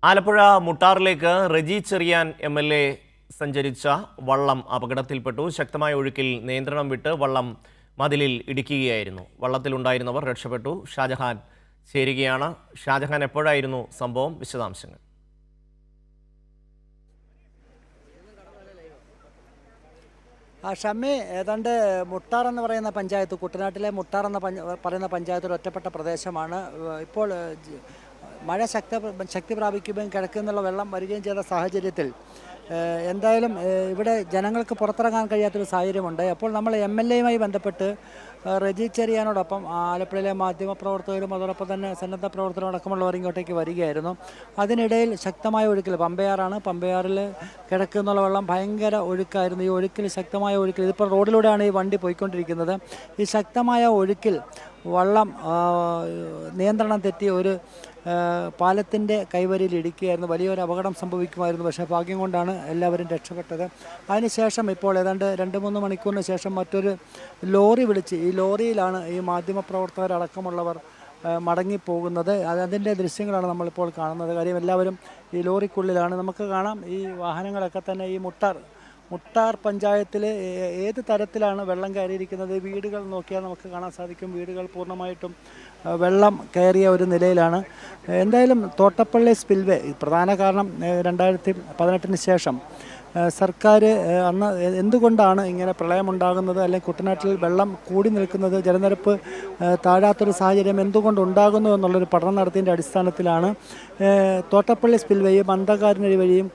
Alappuzha മുട്ടാറിലേക്ക് Reji Cherian MLA സഞ്ചരിച്ച വള്ളം അപകടത്തിൽപ്പെട്ടു. ശക്തമായ ഒഴുക്കിൽ നിയന്ത്രണം വിട്ട് വള്ളം മതിലിൽ ഇടിക്കുകയായിരുന്നു. വള്ളത്തിലുണ്ടായിരുന്നവർ രക്ഷപ്പെട്ടു. ഷാജഹാൻ ചേരുകയാണ്. ഷാജഹാൻ, എപ്പോഴായിരുന്നു സംഭവം? വിശദാംശങ്ങൾ. ഷമ്മി, ഏതാണ്ട് മുട്ടാർ എന്ന് പറയുന്ന പഞ്ചായത്ത്, കുട്ടനാട്ടിലെ മുട്ടാർ എന്ന് പറയുന്ന പഞ്ചായത്ത് ഒരു ഒറ്റപ്പെട്ട പ്രദേശമാണ്. ഇപ്പോൾ മഴ ശക്തി പ്രാപിക്കുകയും കിഴക്കിൽ നിന്നുള്ള വെള്ളം വരികയും ചെയ്ത സാഹചര്യത്തിൽ എന്തായാലും ഇവിടെ ജനങ്ങൾക്ക് പുറത്തിറങ്ങാൻ കഴിയാത്തൊരു സാഹചര്യമുണ്ട്. അപ്പോൾ നമ്മൾ എം.എൽ.എയുമായി ബന്ധപ്പെട്ട് റെജി ചെറിയാനോടൊപ്പം ആലപ്പുഴയിലെ മാധ്യമപ്രവർത്തകരും അതോടൊപ്പം തന്നെ സന്നദ്ധ പ്രവർത്തകരും അടക്കമുള്ളവർ ഇങ്ങോട്ടേക്ക് വരികയായിരുന്നു. അതിനിടയിൽ ശക്തമായ ഒഴുക്കിൽ, പമ്പയാറിൽ കിഴക്ക് എന്നുള്ള വെള്ളം ഭയങ്കര ഒഴുക്കായിരുന്നു. ഈ ഒഴുക്കിൽ, ശക്തമായ ഒഴുക്കിൽ, ഇതിപ്പോൾ റോഡിലൂടെയാണ് ഈ വണ്ടി പോയിക്കൊണ്ടിരിക്കുന്നത്. ഈ ശക്തമായ ഒഴുക്കിൽ വള്ളം നിയന്ത്രണം തെറ്റി ഒരു പാലത്തിൻ്റെ കൈവരിയിൽ ഇടിക്കുകയായിരുന്നു. വലിയൊരു അപകടം സംഭവിക്കുമായിരുന്നു. പക്ഷേ ഭാഗ്യം കൊണ്ടാണ് എല്ലാവരും രക്ഷപ്പെട്ടത്. അതിനുശേഷം ഇപ്പോൾ ഏതാണ്ട് 2-3 മണിക്കൂറിന് ശേഷം മറ്റൊരു ലോറി വിളിച്ച്, ഈ ലോറിയിലാണ് ഈ മാധ്യമപ്രവർത്തകരടക്കമുള്ളവർ മടങ്ങിപ്പോകുന്നത്. അതിൻ്റെ ദൃശ്യങ്ങളാണ് നമ്മളിപ്പോൾ കാണുന്നത്. കാര്യം എല്ലാവരും ഈ ലോറിക്കുള്ളിലാണ്. നമുക്ക് കാണാം ഈ വാഹനങ്ങളൊക്കെ തന്നെ ഈ മുട്ടാർ പഞ്ചായത്തിൽ ഏത് തരത്തിലാണ് വെള്ളം കയറിയിരിക്കുന്നത്. വീടുകൾ നോക്കിയാൽ നമുക്ക് കാണാൻ സാധിക്കും. വീടുകൾ പൂർണ്ണമായിട്ടും വെള്ളം കയറിയ ഒരു നിലയിലാണ്. എന്തായാലും തോട്ടപ്പള്ളി സ്പിൽവേ പ്രധാന കാരണം 2018 ശേഷം സർക്കാർ അന്ന് എന്തുകൊണ്ടാണ് ഇങ്ങനെ പ്രളയമുണ്ടാകുന്നത്, അല്ലെങ്കിൽ കുട്ടനാട്ടിൽ വെള്ളം കൂടി നിൽക്കുന്നത്, ജലനിരപ്പ് താഴാത്തൊരു സാഹചര്യം എന്തുകൊണ്ടുണ്ടാകുന്നു എന്നുള്ളൊരു പഠനം നടത്തിയതിൻ്റെ അടിസ്ഥാനത്തിലാണ് തോട്ടപ്പള്ളി സ്പിൽവേയും മന്ദകാരിനഴി വഴിയും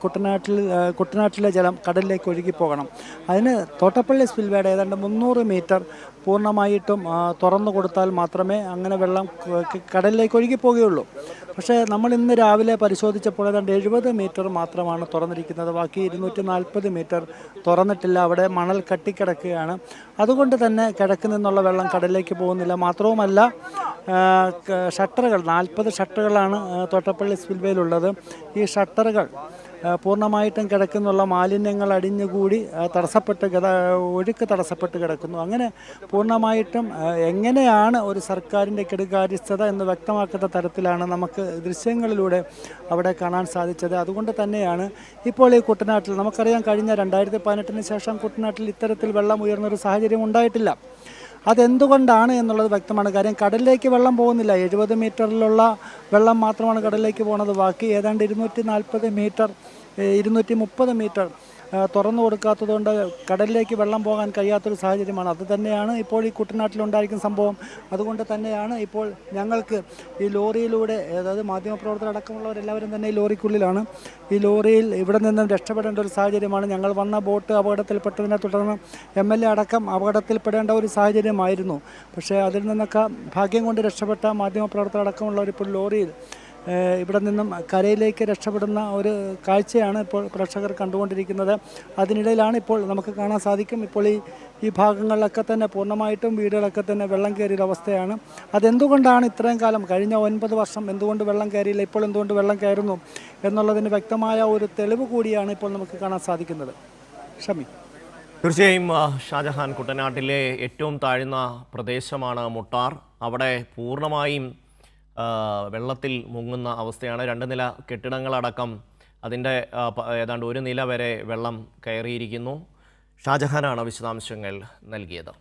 കുട്ടനാട്ടിലെ ജലം കടലിലേക്ക് ഒഴുകിപ്പോകണം. അതിന് തോട്ടപ്പള്ളി സ്പിൽവേയുടെ ഏതാണ്ട് 300 മീറ്റർ പൂർണ്ണമായിട്ടും തുറന്നു കൊടുത്താൽ മാത്രമേ അങ്ങനെ വെള്ളം കടലിലേക്ക് ഒഴുകിപ്പോകുകയുള്ളൂ. പക്ഷേ നമ്മൾ ഇന്ന് രാവിലെ പരിശോധിച്ചപ്പോൾ ഏതാണ്ട് 70 മീറ്റർ മാത്രമാണ് തുറന്നിരിക്കുന്നത്. ബാക്കി 240 മീറ്റർ തുറന്നിട്ടില്ല. അവിടെ മണൽ കട്ടിക്കിടക്കുകയാണ്. അതുകൊണ്ട് തന്നെ കിഴക്ക് നിന്നുള്ള വെള്ളം കടലിലേക്ക് പോകുന്നില്ല. മാത്രവുമല്ല, ഷട്ടറുകൾ 40 ഷട്ടറുകളാണ് തോട്ടപ്പള്ളി സ്പിൽവേയിലുള്ളത്. ഈ ഷട്ടറുകൾ പൂർണ്ണമായിട്ടും കിടക്കുന്നുള്ള മാലിന്യങ്ങൾ അടിഞ്ഞുകൂടി ഒഴുക്ക് തടസ്സപ്പെട്ട് കിടക്കുന്നു. അങ്ങനെ പൂർണ്ണമായിട്ടും എങ്ങനെയാണ് ഒരു സർക്കാരിൻ്റെ കെടുകാര്യസ്ഥത എന്ന് വ്യക്തമാക്കുന്ന തരത്തിലാണ് നമുക്ക് ദൃശ്യങ്ങളിലൂടെ അവിടെ കാണാൻ സാധിച്ചത്. അതുകൊണ്ട് തന്നെയാണ് ഇപ്പോൾ ഈ കുട്ടനാട്ടിൽ, നമുക്കറിയാം കഴിഞ്ഞ 2018 ശേഷം കുട്ടനാട്ടിൽ ഇത്തരത്തിൽ വെള്ളം ഉയർന്നൊരു സാഹചര്യം ഉണ്ടായിട്ടില്ല. അതെന്തുകൊണ്ടാണ് എന്നുള്ളത് വ്യക്തമാണ്. കാര്യം കടലിലേക്ക് വെള്ളം പോകുന്നില്ല. 70 മീറ്ററിലുള്ള വെള്ളം മാത്രമാണ് കടലിലേക്ക് പോകുന്നത്. ബാക്കി ഏതാണ്ട് 240 മീറ്റർ 230 മീറ്റർ തുറന്നു കൊടുക്കാത്തതുകൊണ്ട് കടലിലേക്ക് വെള്ളം പോകാൻ കഴിയാത്തൊരു സാഹചര്യമാണ്. അത് തന്നെയാണ് ഇപ്പോൾ ഈ കുട്ടനാട്ടിലുണ്ടായിരിക്കുന്ന സംഭവം. അതുകൊണ്ട് തന്നെയാണ് ഇപ്പോൾ ഞങ്ങൾക്ക് ഈ ലോറിയിലൂടെ, അതായത് മാധ്യമപ്രവർത്തകർ അടക്കമുള്ളവരെല്ലാവരും തന്നെ ഈ ലോറിക്കുള്ളിലാണ്. ഈ ലോറിയിൽ ഇവിടെ നിന്നും രക്ഷപ്പെടേണ്ട ഒരു സാഹചര്യമാണ്. ഞങ്ങൾ വന്ന ബോട്ട് അപകടത്തിൽപ്പെട്ടതിനെ തുടർന്ന് എം.എൽ.എ അടക്കം അപകടത്തിൽപ്പെടേണ്ട ഒരു സാഹചര്യമായിരുന്നു. പക്ഷേ അതിൽ നിന്നൊക്കെ ഭാഗ്യം കൊണ്ട് രക്ഷപ്പെട്ട മാധ്യമപ്രവർത്തകർ അടക്കമുള്ളവർ ഇപ്പോൾ ലോറിയിൽ ഇവിടെ നിന്നും കരയിലേക്ക് രക്ഷപ്പെടുന്ന ഒരു കാഴ്ചയാണ് ഇപ്പോൾ പ്രേക്ഷകർ കണ്ടുകൊണ്ടിരിക്കുന്നത്. അതിനിടയിലാണ് ഇപ്പോൾ നമുക്ക് കാണാൻ സാധിക്കും, ഇപ്പോൾ ഈ ഭാഗങ്ങളിലൊക്കെ തന്നെ പൂർണ്ണമായിട്ടും വീടുകളൊക്കെ തന്നെ വെള്ളം കയറിയൊരവസ്ഥയാണ്. അതെന്തുകൊണ്ടാണ് ഇത്രയും കാലം, കഴിഞ്ഞ 9 വർഷം എന്തുകൊണ്ട് വെള്ളം കയറിയില്ല, ഇപ്പോൾ എന്തുകൊണ്ട് വെള്ളം കയറുന്നു എന്നുള്ളതിന് വ്യക്തമായ ഒരു തെളിവ് കൂടിയാണ് ഇപ്പോൾ നമുക്ക് കാണാൻ സാധിക്കുന്നത്. ഷമി. തീർച്ചയായും ഷാജഹാൻ, കുട്ടനാട്ടിലെ ഏറ്റവും താഴ്ന്ന പ്രദേശമാണ് മുട്ടാർ. അവിടെ പൂർണ്ണമായും വെള്ളത്തിൽ മുങ്ങുന്ന അവസ്ഥയാണ്. 2 നില കെട്ടിടങ്ങളടക്കം അതിൻ്റെ ഏതാണ്ട് 1 നില വരെ വെള്ളം കയറിയിരിക്കുന്നു. ഷാജഹാനാണ് വിശദാംശങ്ങൾ നൽകിയത്.